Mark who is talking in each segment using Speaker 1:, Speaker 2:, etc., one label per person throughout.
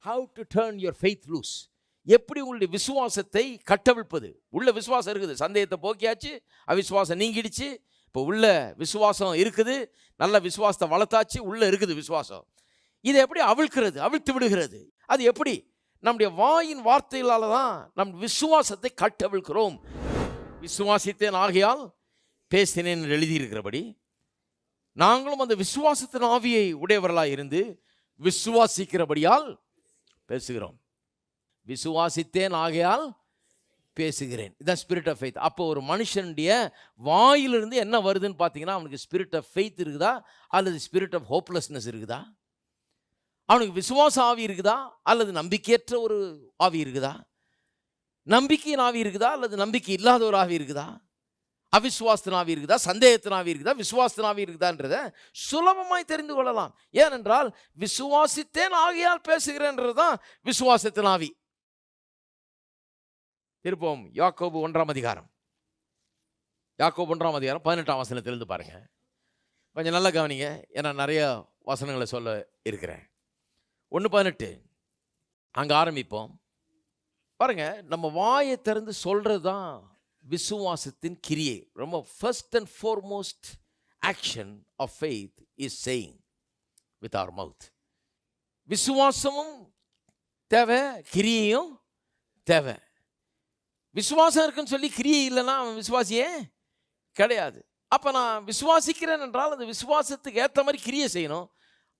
Speaker 1: Have to turn your faith loose. எப்படி உங்களுடைய விசுவாசத்தை கட்டவிழ்ப்பது. உள்ள விசுவாசம் இருக்குது, சந்தேகத்தை போக்கியாச்சு, அவிசுவாசம் நீங்கிடுச்சு, இப்போ உள்ள விசுவாசம் இருக்குது, நல்ல விசுவாசத்தை வளர்த்தாச்சு, உள்ள இருக்குது விசுவாசம். இதை எப்படி அவிழ்த்து விடுகிறது? அது எப்படி? நம்முடைய வாயின் வார்த்தைகளால் தான் நம் விசுவாசத்தை கட்டவிழ்க்கிறோம். விசுவாசித்தேன் ஆகையால் பேசினேன் எழுதியிருக்கிறபடி நாங்களும் அந்த விசுவாசத்தின் ஆவியை உடையவர்களாக இருந்து விசுவாசிக்கிறபடியால் பேசுகிறோம். விசுவாசித்தேன் ஆகையால் பேசுகிறேன். இதுதான் ஸ்பிரிட் ஆஃப் ஃபெய்த். அப்போ ஒரு மனுஷனுடைய வாயிலிருந்து என்ன வருதுன்னு பார்த்தீங்கன்னா, அவனுக்கு ஸ்பிரிட் ஆஃப் ஃபெய்த் இருக்குதா அல்லது ஸ்பிரிட் ஆஃப் ஹோப்லெஸ்னஸ் இருக்குதா? அவனுக்கு விசுவாச ஆவி இருக்குதா அல்லது நம்பிக்கையற்ற ஒரு ஆவி இருக்குதா? நம்பிக்கையின் ஆவி இருக்குதா அல்லது நம்பிக்கை இல்லாத ஒரு ஆவி இருக்குதா? அவிசுவாசத்தின் ஆவி இருக்குதா, சந்தேகத்தின் ஆவி இருக்குதா, விசுவாசத்தின் ஆவி இருக்குதான்றதை சுலபமாய் தெரிந்து கொள்ளலாம். ஏனென்றால் விசுவாசித்தேன் ஆகையால் பேசுகிறேன்றது தான் விசுவாசத்தின் ஆவி. திருப்போம் யாக்கோபு 1ஆம் அதிகாரம். யாக்கோபு 1ஆம் அதிகாரம் 18ஆம் வசனத்திலிருந்து பாருங்க. கொஞ்சம் நல்லா கவனிங்க, ஏன்னா நிறைய வசனங்களை சொல்ல இருக்கிறேன். 1:18 அங்கே ஆரம்பிப்போம். பாருங்க, நம்ம வாயை திறந்து சொல்றது தான் விசுவாசத்தின் கிரியை. ரொம்ப first and foremost action of faith is saying with our mouth. விசுவாசமும் தேவை, கிரியையும் தேவை. விசுவாசம் இருக்குன்னு சொல்லி கிரியை இல்லைன்னா அவன் விசுவாசியே கிடையாது. அப்போ நான் விசுவாசிக்கிறேன் என்றால் அந்த விசுவாசத்துக்கு ஏற்ற மாதிரி கிரியை செய்யணும்.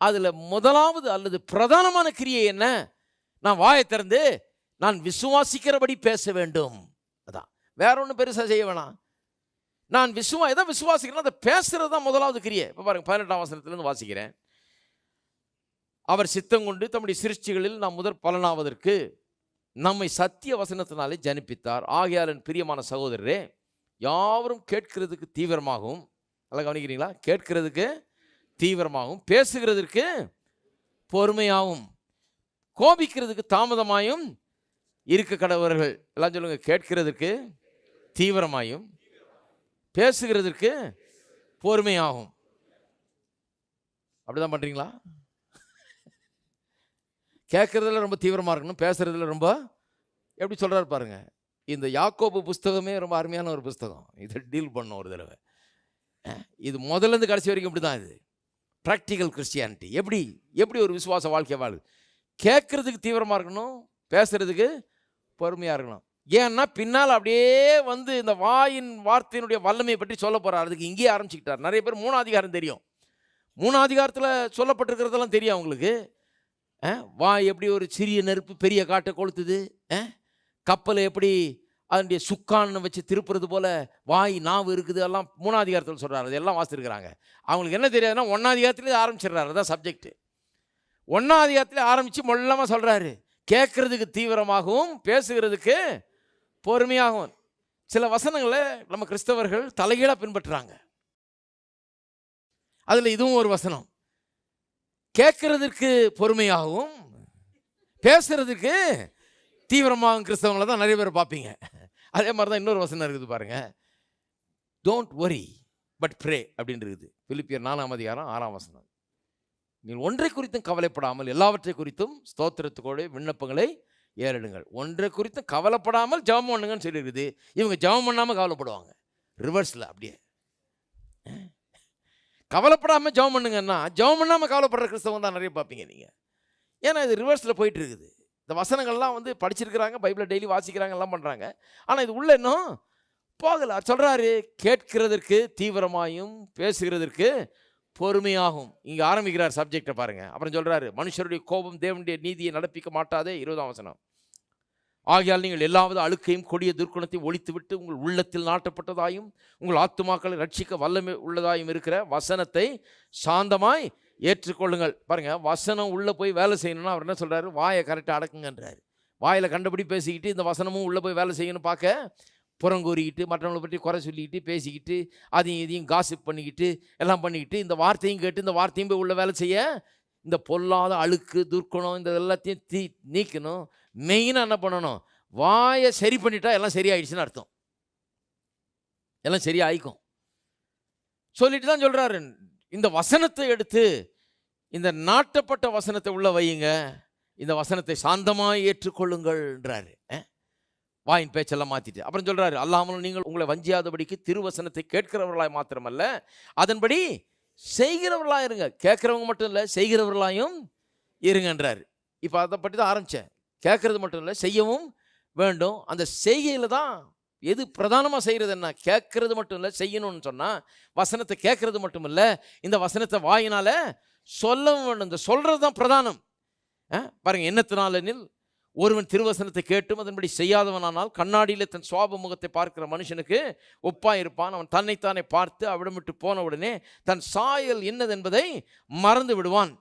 Speaker 1: அதில் முதலாவது அல்லது பிரதானமான கிரியை என்ன? நான் வாயை திறந்து நான் விசுவாசிக்கிறபடி பேச வேண்டும். அதான், வேற ஒன்றும் பெருசாக செய்ய வேணாம். நான் எதை விசுவாசிக்கிறேன் அதை பேசுறது தான் முதலாவது கிரியை. இப்போ பாருங்க, 18ஆம் வசனத்திலிருந்து வாசிக்கிறேன். அவர் சித்தம் கொண்டு தம்முடைய சிருஷ்டிகளில் நாம் முதற் பலனாவதற்கு நம்மை சத்திய வசனத்தினாலே ஜனிப்பித்தார். ஆகையால் என் பிரியமான சகோதரரே, யாவரும் கேட்கிறதுக்கு தீவிரமாகவும், நல்லா கவனிக்கிறீங்களா, கேட்கிறதுக்கு தீவிரமாகவும், பேசுகிறதுக்கு பொறுமையாகவும், கோபிக்கிறதுக்கு தாமதமாயும் இருக்க கடவர்கள். எல்லாம் சொல்லுங்க, கேட்கிறதுக்கு தீவிரமாயும், பேசுகிறதுக்கு பொறுமையாகும். அப்படிதான் பண்றீங்களா? கேட்கறதுல ரொம்ப தீவிரமாக இருக்கணும், பேசுறதுல ரொம்ப, எப்படி சொல்றாரு பாருங்க. இந்த யாக்கோபு புஸ்தகமே ரொம்ப அருமையான ஒரு புஸ்தகம். இதை டீல் பண்ணோம் ஒரு தடவை. இது முதல்லேருந்து கடைசி வரைக்கும் இப்படி தான். இது ப்ராக்டிக்கல் கிறிஸ்டியானிட்டி. எப்படி ஒரு விசுவாச வாழ்க்கை வாழுது. கேட்கறதுக்கு தீவிரமாக இருக்கணும், பேசுறதுக்கு பொறுமையாக இருக்கணும். ஏன்னா பின்னால் அப்படியே வந்து இந்த வாயின் வார்த்தையினுடைய வல்லமையை பற்றி சொல்ல போகிறார். அதுக்கு இங்கேயே ஆரம்பிச்சுக்கிட்டார். நிறைய பேர் 3ஆம் அதிகாரம் தெரியும், 3ஆம் அதிகாரத்தில் சொல்லப்பட்டிருக்கிறதெல்லாம் தெரியும் அவங்களுக்கு. வாய் எப்படி ஒரு சிறிய நெருப்பு பெரிய காட்டை கொளுத்துது, கப்பலை எப்படி அதனுடைய சுக்கான்னு வச்சு திருப்புறது போல வாய் நாவு இருக்குது, எல்லாம் 3ஆம் அதிகாரத்தில் சொல்கிறார். அதெல்லாம் வாசிச்சிருக்கிறாங்க. அவங்களுக்கு என்ன தெரியாதுன்னா 1ஆம் அதிகாரத்திலே ஆரம்பிச்சிடுறாரு. அதான் சப்ஜெக்ட். 1ஆம் அதிகாரத்திலே ஆரம்பித்து மொல்லமாக சொல்கிறாரு, கேட்கறதுக்கு தீவிரமாகவும் பேசுகிறதுக்கு பொறுமையாகவும். சில வசனங்களை நம்ம கிறிஸ்தவர்கள் தலைகீழாக பின்பற்றுறாங்க. அதில் இதுவும் ஒரு வசனம். கேட்கறதுக்கு பொறுமையாகவும் பேசுறதுக்கு தீவிரமாகவும் கிறிஸ்தவங்களை தான் நிறைய பேர் பார்ப்பீங்க. அதே மாதிரி தான் இன்னொரு வசனம் இருக்குது பாருங்க, டோன்ட் வரி பட் ப்ரே அப்படின்னு இருக்குது. பிலிப்பியர் 4ஆம் அதிகாரம் 6ஆம் வசனம். நீங்கள் ஒன்றை குறித்தும் கவலைப்படாமல் எல்லாவற்றை குறித்தும் ஸ்தோத்திரத்துக்கோடு விண்ணப்பங்களை ஏறிடுங்கள். ஒன்றை குறித்தும் கவலைப்படாமல் ஜெபம் பண்ணுங்கன்னு சொல்லியிருக்குது. இவங்க ஜெபம் பண்ணாமல் கவலைப்படுவாங்க. ரிவர்ஸில் அப்படியே கவலைப்படாமல் ஜெபம் பண்ணுங்கன்னா, ஜெபம் பண்ணாமல் கவலைப்படுற கிறிஸ்தவங்க தான் நிறைய பார்ப்பீங்க நீங்கள். ஏன்னா இது ரிவர்ஸில் போயிட்டு இருக்குது. இந்த வசனங்கள்லாம் வந்து படிச்சிருக்கிறாங்க, பைபிளை டெய்லி வாசிக்கிறாங்க, எல்லாம் பண்ணுறாங்க. ஆனால் இது உள்ள இன்னும் போகலை. சொல்கிறாரு, கேட்கிறதற்கு தீவிரமாயும் பேசுகிறதற்கு பொறுமையாகும். இங்கே ஆரம்பிக்கிறார் சப்ஜெக்டை பாருங்க. அப்புறம் சொல்கிறாரு, மனுஷருடைய கோபம் தேவனுடைய நீதியை நடப்பிக்க மாட்டாதே. 20ஆம் வசனம். ஆகையால் நீங்கள் எல்லாவது அழுக்கையும் கொடிய துர்க்குணத்தையும் ஒழித்துவிட்டு உங்கள் உள்ளத்தில் நாட்டப்பட்டதாயும் உங்கள் ஆத்துமாக்களை ரட்சிக்க வல்லமை உள்ளதாயும் இருக்கிற வசனத்தை சாந்தமாய் ஏற்றுக்கொள்ளுங்கள். பாருங்க, வசனம் உள்ளே போய் வேலை செய்யணும்னா அவர் என்ன சொல்கிறாரு? வாயை கரெக்டாக அடக்குங்கன்றாரு. வாயில் கண்டபடி பேசிக்கிட்டு இந்த வசனமும் உள்ளே போய் வேலை செய்யணும் பார்க்க புறங்கூறிக்கிட்டு மற்றவங்களை பற்றி குறை சொல்லிக்கிட்டு பேசிக்கிட்டு அதையும் இதையும் காசிப் பண்ணிக்கிட்டு எல்லாம் பண்ணிக்கிட்டு இந்த வார்த்தையும் கேட்டு இந்த வார்த்தையும் போய் உள்ள வேலை செய்ய இந்த பொல்லாத அழுக்கு துர்க்குணம் இந்த எல்லாத்தையும் நீக்கணும். மெயினாக என்ன பண்ணணும்? வாயை சரி பண்ணிட்டா எல்லாம் சரியாயிடுச்சுன்னு அர்த்தம். எல்லாம் சரியாயிக்கும் சொல்லிட்டு தான் சொல்கிறாரு, இந்த வசனத்தை எடுத்து இந்த நாட்டப்பட்ட வசனத்தை உள்ள வையுங்க. இந்த வசனத்தை சாந்தமாய் ஏற்றுக்கொள்ளுங்கள்ன்றாரு. வாயின் பேச்செல்லாம் மாற்றிட்டு அப்புறம் சொல்கிறாரு, அல்லாமலும் நீங்கள் உங்களை வஞ்சியாதபடிக்கு திருவசனத்தை கேட்கிறவர்களாய் மாத்திரமல்ல அதன்படி செய்கிறவர்களாக இருங்க. கேட்குறவங்க மட்டும் இல்லை, செய்கிறவர்களாயும் இருங்கன்றாரு. இப்போ அதை பற்றி தான் ஆரம்பித்தேன். கேட்குறது மட்டும் இல்லை, செய்யவும் வேண்டும். அந்த செய்கையில் தான் எது பிரதானமாக செய்கிறது என்ன? கேட்கறது மட்டும் இல்லை, செய்யணும்னு சொன்னால் வசனத்தை கேட்கறது மட்டும் இல்லை, இந்த வசனத்தை வாயினால் சொல்லவும் வேண்டும். இந்த சொல்கிறது தான் பிரதானம். பாருங்கள், எண்ணத்தினாலெனில் ஒருவன் திருவசனத்தை கேட்டும் அதன்படி செய்யாதவனானால் கண்ணாடியில் தன் சுவாப முகத்தை பார்க்கிற மனுஷனுக்கு ஒப்பாக இருப்பான். அவன் தன்னைத்தானே பார்த்து அவிடம் விட்டு போன உடனே தன் சாயல் என்னது என்பதை மறந்து விடுவான்.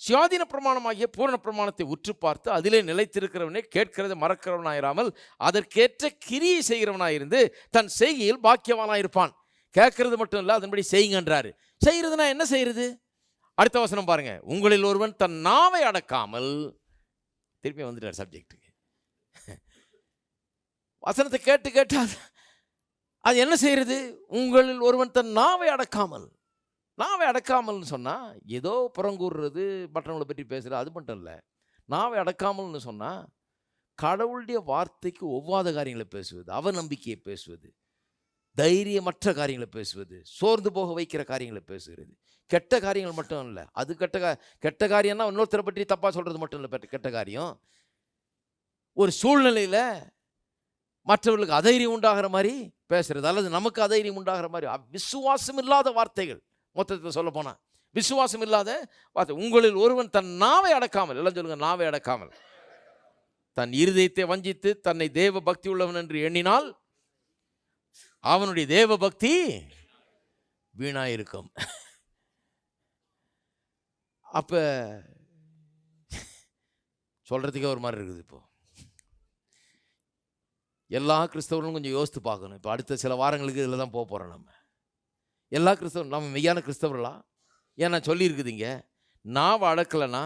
Speaker 1: சுயாதீன பிரமாணமாகிய பூரண பிரமாணத்தை உற்று பார்த்து அதிலே நிலைத்திருக்கிறவனே கேட்கிறதை மறக்கிறவனாயிராமல் அதற்கேற்ற கிரியை செய்கிறவனாயிருந்து தன் செய்கையில் பாக்கியவானாயிருப்பான். கேட்கறது மட்டும் இல்லை, அதன்படி செய்யுங்கன்றாரு. செய்கிறதுனா என்ன செய்கிறது? அடுத்த வசனம் பாருங்க. உங்களில் ஒருவன் தன் நாவை அடக்காமல், திருப்பி வந்துட்டார் சப்ஜெக்டுக்கு. வசனத்தை கேட்டு கேட்டு அது என்ன செய்கிறது? உங்களில் ஒருவன் தன் நாவை அடக்காமல். நாவை அடக்காமல்னு சொன்னால் ஏதோ புறங்கூறுறது, மற்றவங்களை பற்றி பேசுகிறது, அது மட்டும் இல்லை. நாவை அடக்காமல்னு சொன்னால் கடவுளுடைய வார்த்தைக்கு ஒவ்வாத காரியங்களை பேசுவது, அவநம்பிக்கையை பேசுவது, தைரியமற்ற காரியங்களை பேசுவது, சோர்ந்து போக வைக்கிற காரியங்களை பேசுகிறது. கெட்ட காரியங்கள் மட்டும் இல்லை, அது கெட்ட காரியம்னா இன்னொருத்தரை பற்றி தப்பாக சொல்கிறது மட்டும் இல்லை. கெட்ட காரியம் ஒரு சூழ்நிலையில் மற்றவர்களுக்கு அதைரியம் உண்டாகிற மாதிரி பேசுறது, அல்லது நமக்கு அதைரியம் உண்டாகிற மாதிரி விசுவாசம் இல்லாத வார்த்தைகள். மொத்தத்தில் சொல்ல போனால் விசுவாசம் இல்லாத வார்த்தை. உங்களில் ஒருவன் தன் நாவை அடக்காமல், எல்லாம் சொல்லுங்க, நாவை அடக்காமல் தன் இருதயத்தை வஞ்சித்து தன்னை தேவ பக்தி உள்ளவன் என்று எண்ணினால் அவனுடைய தேவ பக்தி வீணாயிருக்கும். அப்போ சொல்கிறதுக்கே ஒரு மாதிரி இருக்குது. இப்போ எல்லா கிறிஸ்தவர்களும் கொஞ்சம் யோசித்து பார்க்கணும். இப்போ அடுத்த சில வாரங்களுக்கு இதில் தான் போக போகிறோம். நம்ம எல்லா கிறிஸ்தவரும் நம்ம மெய்யான கிறிஸ்தவர்களா? ஏன்னா சொல்லியிருக்குதுங்க, நாவை அடக்கலைன்னா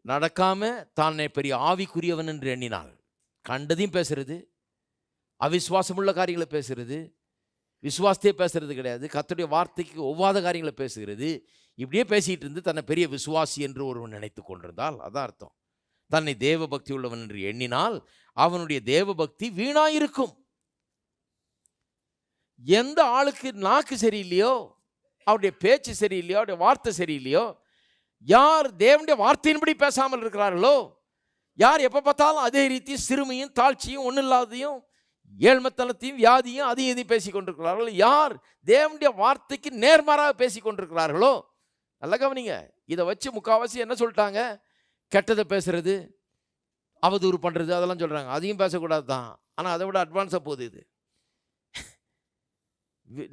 Speaker 1: நடக்காமல் தானே பெரிய ஆவிக்குரியவன் என்று எண்ணினாள். கண்டதையும் பேசுறது, அவிசுவாசமுள்ள காரியங்களை பேசுறது, விசுவாசத்தையே பேசுறது கிடையாது, கர்த்தருடைய வார்த்தைக்கு ஒவ்வாத காரியங்களை பேசுகிறது. இப்படியே பேசிகிட்டு இருந்து தன்னை பெரிய விசுவாசி என்று ஒருவன் நினைத்து கொண்டிருந்தால் அதான் அர்த்தம். தன்னை தேவ பக்தி உள்ளவன் என்று எண்ணினால் அவனுடைய தேவ பக்தி வீணாயிருக்கும். எந்த ஆளுக்கு நாக்கு சரியில்லையோ, அவருடைய பேச்சு சரியில்லையோ, அவருடைய வார்த்தை சரியில்லையோ, யார் தேவனுடைய வார்த்தையின்படி பேசாமல் இருக்கிறார்களோ, யார் எப்போ பார்த்தாலும் அதே ரீதி சிறுமையும் தாழ்ச்சியும் ஒன்றும் இல்லாதையும் ஏழ்மத்தனத்தையும் வியாதியும் அதையும் எதையும் பேசி கொண்டிருக்கிறார்களோ, யார் தேவனுடைய வார்த்தைக்கு நேர்மாறாக பேசி கொண்டிருக்கிறார்களோ, நல்லா கவனிங்க. இதை வச்சு முக்கால்வாசி என்ன சொல்லிட்டாங்க? கெட்டதை பேசுறது, அவதூறு பண்ணுறது, அதெல்லாம் சொல்கிறாங்க. அதையும் பேசக்கூடாது தான். ஆனால் அதை விட அட்வான்ஸாக போகுது இது.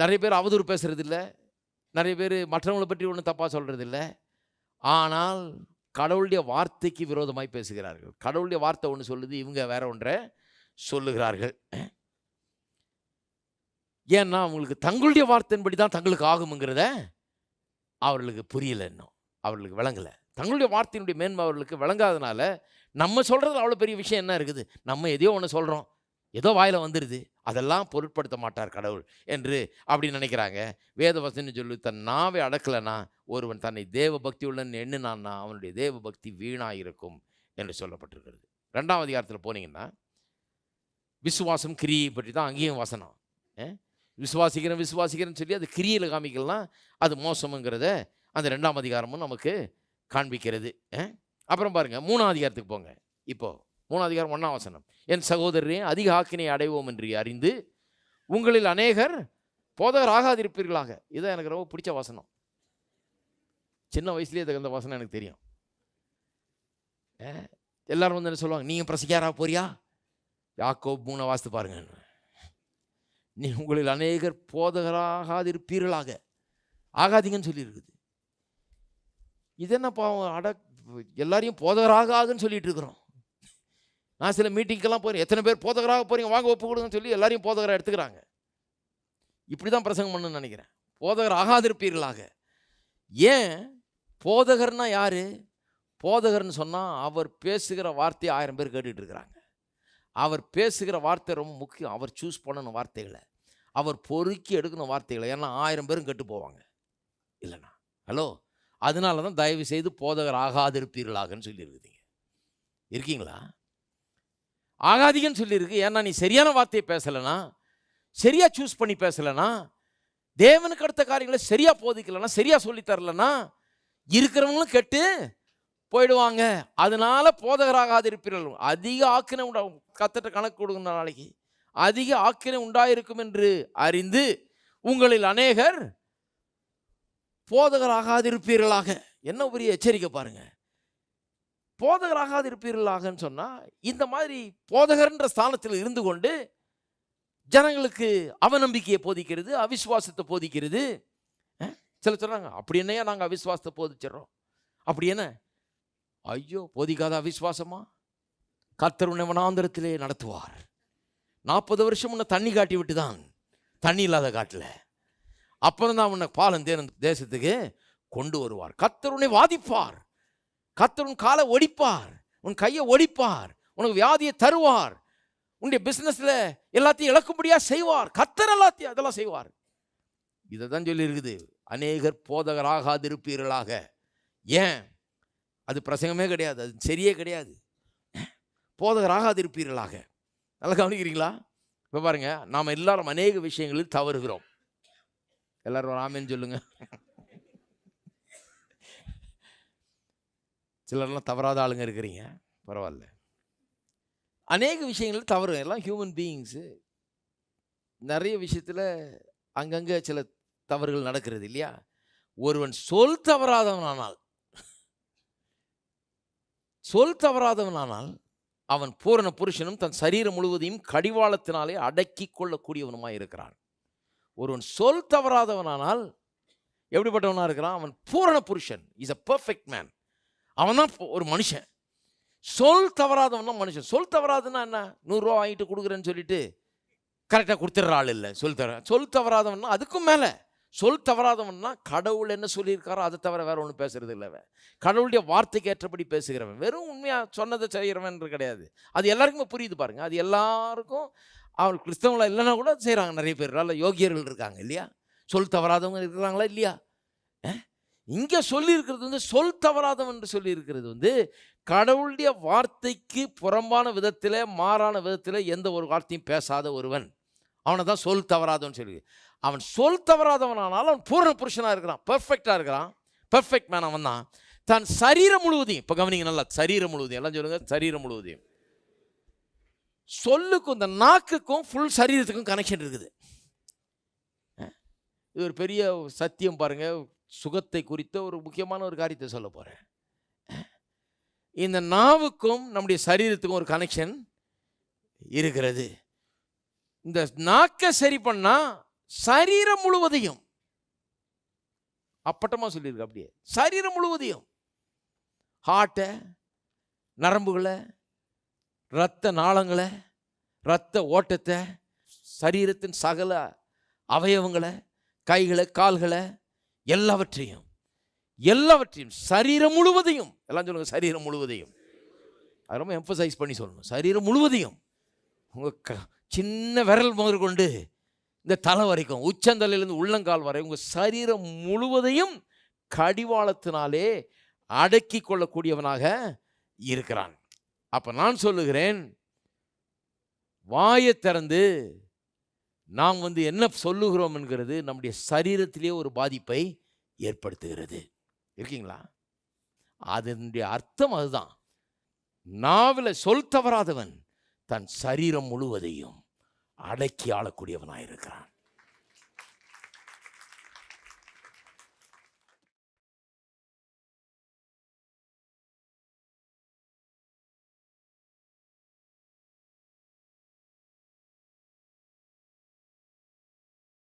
Speaker 1: நிறைய பேர் அவதூறு பேசுறது இல்லை, நிறைய பேர் மற்றவங்களை பற்றி ஒன்றும் தப்பாக சொல்கிறது இல்லை. ஆனால் கடவுளுடைய வார்த்தைக்கு விரோதமாய் பேசுகிறார்கள். கடவுளுடைய வார்த்தை ஒன்று சொல்லுது, இவங்க வேற ஒன்றை சொல்லுகிறார்கள். ஏன்னா அவங்களுக்கு தங்களுடைய வார்த்தையின்படி தான் தங்களுக்கு ஆகுங்கிறத அவர்களுக்கு புரியலை, இன்னும் அவர்களுக்கு விளங்கலை. தங்களுடைய வார்த்தையினுடைய மேன்மை அவர்களுக்கு விளங்காதனால நம்ம சொல்கிறது அவ்வளோ பெரிய விஷயம் என்ன இருக்குது? நம்ம எதையோ ஒன்று சொல்கிறோம், ஏதோ வாயில் வந்துடுது, அதெல்லாம் பொருட்படுத்த மாட்டார் கடவுள் என்று அப்படி நினைக்கிறாங்க. வேதவசனம் சொல்லி தன் நாவை அடக்கலைன்னா ஒருவன் தன்னை தேவ பக்தி உள்ளன்னு எண்ணினான்னா அவனுடைய தேவ பக்தி வீணாயிருக்கும் என்று சொல்லப்பட்டிருக்கிறது. 2ஆம் அதிகாரத்தில் போனீங்கன்னா விசுவாசம் கிரியை பற்றி தான் அங்கேயும் வசனம். விசுவாசிக்கிறேன்னு சொல்லி அது கிரியில் காமிக்கலாம், அது மோசமுங்கிறத அந்த 2ஆம் அதிகாரமும் நமக்கு காண்பிக்கிறது. அப்புறம் பாருங்கள் 3ஆம் அதிகாரத்துக்கு போங்க. இப்போது 3ஆம் அதிகாரம் 1ஆம் வசனம். என் சகோதரரே, அதிக ஆக்கினை அடைவோம் என்று அறிந்து உங்களில் அநேகர் போதகர் ஆகாதிருப்பீர்களாக. இதுதான் எனக்கு ரொம்ப பிடிச்ச வசனம். சின்ன வயசுலேயே தகுந்த வசனம் எனக்கு தெரியும். எல்லாரும் வந்து என்ன சொல்லுவாங்க, நீங்கள் பிரசிக்காரா போறியா? யாக்கோபு 3 வாசித்து பாருங்க. நீ உங்களில் அநேகர் போதகராகாதிருப்பீர்களாக, ஆகாதீங்கன்னு சொல்லியிருக்குது. இது என்ன பாவம்? எல்லாரையும் போதகராகாதுன்னு சொல்லிட்டு இருக்கிறோம். நான் சில மீட்டிங்கெல்லாம் போகிறேன், எத்தனை பேர் போதகராக போகிறீங்க, வாங்க ஒப்பு கொடுங்கன்னு சொல்லி எல்லாரையும் போதகராக எடுத்துக்கிறாங்க. இப்படி தான் பிரசங்கம் பண்ணணும்னு நினைக்கிறேன். போதகர் ஆகாதிருப்பீர்களாக. ஏன்? போதகர்னா யார்? போதகர்னு சொன்னால் அவர் பேசுகிற வார்த்தையை 1000 பேர் கேட்டுட்டு இருக்கிறாங்க. அவர் பேசுகிற வார்த்தை ரொம்ப முக்கியம். அவர் சூஸ் பண்ணணும் வார்த்தைகளை, அவர் பொறுக்கி எடுக்கணும் வார்த்தைகளை. ஏன்னா 1000 பேரும் கெட்டு போவாங்க இல்லைண்ணா. ஹலோ, அதனால தான் தயவு செய்து போதகர் ஆகாதிருப்பீர்களாகன்னு சொல்லியிருக்குதுங்க. இருக்கீங்களா? ஆகாதீங்கன்னு சொல்லியிருக்கு. ஏன்னா நீ சரியான வார்த்தையை பேசலைன்னா, சரியா சூஸ் பண்ணி பேசலைன்னா, தேவனுக்கு அடுத்த காரியங்களை சரியா போதிக்கலைன்னா, சரியா சொல்லித்தரலன்னா இருக்கிறவங்களும் கெட்டு போயிடுவாங்க. அதனால போதகராகாதிருப்பீர்கள். அதிக ஆக்கினை கர்த்தர்ட்ட கணக்கு கொடுங்க நாளைக்கு. அதிக ஆக்கினை உண்டாயிருக்கும் என்று அறிந்து உங்களில் அநேகர் போதகராகாதிருப்பீர்களாக. என்ன பெரிய எச்சரிக்கை பாருங்க. போதகராகாதிருப்பீர்களாகன்னு சொன்னா, இந்த மாதிரி போதகர்ன்ற ஸ்தானத்தில் இருந்து கொண்டு ஜனங்களுக்கு அவநம்பிக்கையை போதிக்கிறது, அவிசுவாசத்தை போதிக்கிறது. சில சொல்றாங்க, அப்படி என்னையா நாங்கள் அவிசுவாசத்தை போதிச்சிடறோம். அப்படி என்ன? ஐயோ, போதிக்காத அவிசுவாசமா? கர்த்தர் உன்னை வனாந்திரத்திலே நடத்துவார். 40 வருஷம் உன்னை தண்ணி காட்டி விட்டுதான், தண்ணி இல்லாத காட்டில். அப்புறம் தான் உன்னை பாலம் தேர்ந்த தேசத்துக்கு கொண்டு வருவார். கர்த்தர் உன்னை வாதிப்பார். கர்த்தர் உன் காலை ஒடிப்பார், உன் கையை ஒடிப்பார், உனக்கு வியாதியை தருவார், உன்னுடைய பிசினஸ்ல எல்லாத்தையும் இழக்கும்படியா செய்வார். கர்த்தர் எல்லாத்தையும் அதெல்லாம் செய்வார். இதை தான் சொல்லி இருக்குது, அநேகர் போதகராகாதிருப்பீர்களாக. ஏன்? அது பிரசங்கமே கிடையாது, அது சரியே கிடையாது. போதகராகாதிருப்பீர்களாக. நல்லா கவனிக்கிறீங்களா? இப்போ பாருங்க, நாம் எல்லாரும் அநேக விஷயங்களில் தவறுகிறோம். எல்லாரும் ஆமென்னு சொல்லுங்க. சிலர்லாம் தவறாத ஆளுங்க இருக்கிறீங்க, பரவாயில்ல. அநேக விஷயங்கள் தவறு, எல்லாம் ஹியூமன் பீயிங்ஸு. நிறைய விஷயத்தில் அங்கங்கே சில தவறுகள் நடக்கிறது இல்லையா? ஒருவன் சொல் தவறாதவனானால் அவன் பூரண புருஷனும் தன் சரீரம் முழுவதையும் கடிவாளத்தினாலே அடக்கி கொள்ளக்கூடியவனுமாய் இருக்கிறான். ஒருவன் சொல் தவறாதவனானால் எப்படிப்பட்டவனா இருக்கிறான்? அவன் பூரண புருஷன், இஸ் அ பெர்ஃபெக்ட் மேன். அவன் தான் ஒரு மனுஷன். சொல் தவறாதவன் தான் மனுஷன். சொல் தவறாதுன்னா என்ன? 100 ரூபா வாங்கிட்டு கொடுக்குறேன்னு சொல்லிட்டு கரெக்டாக கொடுத்துட்ற ஆள் இல்லை. சொல் தவறாதவன்னா அதுக்கும் மேலே. சொல் தவறாதவன்னா கடவுள் என்ன சொல்லியிருக்காரோ அதை தவிர வேற ஒன்றும் பேசுறது இல்லை. கடவுளுடைய வார்த்தைக்கு ஏற்றபடி பேசுகிறவன், வெறும் உண்மையாக சொன்னதை செய்கிறவன் கிடையாது. அது எல்லாருக்குமே புரியுது பாருங்க. அது எல்லாருக்கும், அவள் கிறிஸ்தவங்களா இல்லைன்னா கூட செய்கிறாங்க. நிறைய பேர் நல்ல யோகியர்கள் இருக்காங்க இல்லையா? சொல் தவறாதவங்க இருக்கிறாங்களா இல்லையா? இங்கே சொல்லியிருக்கிறது சொல் தவறாதவன் என்று சொல்லியிருக்கிறது கடவுளுடைய வார்த்தைக்கு புறம்பான விதத்தில், மாறான விதத்தில் எந்த ஒரு வார்த்தையும் பேசாத ஒருவன், அவனை தான் சொல் தவறாதவன் சொல்லி. அவன் சொல் தவறாதவனானால் அவன் பூரண புருஷனாக இருக்கிறான், பெர்ஃபெக்டாக இருக்கிறான், பெர்ஃபெக்ட் மேன். அவன் தான் தன் சரீரம் முழுவதையும், இப்போ கவனிங்க நல்லா, சரீரம் முழுவதையும், எல்லாம் சொல்லுங்க, சரீரம் முழுவதையும். சொல்லுக்கும் இந்த நாக்குக்கும் ஃபுல் சரீரத்துக்கும் கனெக்ஷன் இருக்குது. இது ஒரு பெரிய சத்தியம் பாருங்க. சுகத்தை குறித்த ஒரு முக்கியமான ஒரு காரியத்தை சொல்ல போகிறேன். இந்த நாவுக்கும் நம்முடைய சரீரத்துக்கும் ஒரு கனெக்ஷன் இருக்கிறது. இந்த நாக்கை சரி பண்ணா சரீரம் முழுவதையும், அப்பட்டமா சொல்லியிருக்கு, அப்படியே சரீரம் முழுவதையும், ஹார்ட்டை, நரம்புகளை, இரத்த நாளங்களை, இரத்த ஓட்டத்தை, சரீரத்தின் சகல அவயவங்களை, கைகளை, கால்களை, எல்லாவற்றையும் சரீரம் முழுவதையும், எல்லாம் சொல்லுங்க, சரீரம் முழுவதையும். அது ரொம்ப எம்பசைஸ் பண்ணி சொல்லணும். சரீரம் முழுவதையும், உங்கள் சின்ன விரல் முதல் கொண்டு இந்த தலை வரைக்கும், உச்சந்தலையிலிருந்து உள்ளங்கால் வரை, உங்கள் சரீரம் முழுவதையும் கடிவாளத்தினாலே அடக்கி கொள்ளக்கூடியவனாக இருக்கிறான். அப்போ நான் சொல்லுகிறேன், வாயை திறந்து நாம் என்ன சொல்லுகிறோம் என்கிறது நம்முடைய சரீரத்திலே ஒரு பாதிப்பை ஏற்படுத்துகிறது. இருக்கீங்களா? அதனுடைய அர்த்தம் அதுதான். நாவில் சொல் தவறாதவன் தன் சரீரம் முழுவதையும் அடக்கி ஆளக்கூடியவனாயிருக்கிறான்.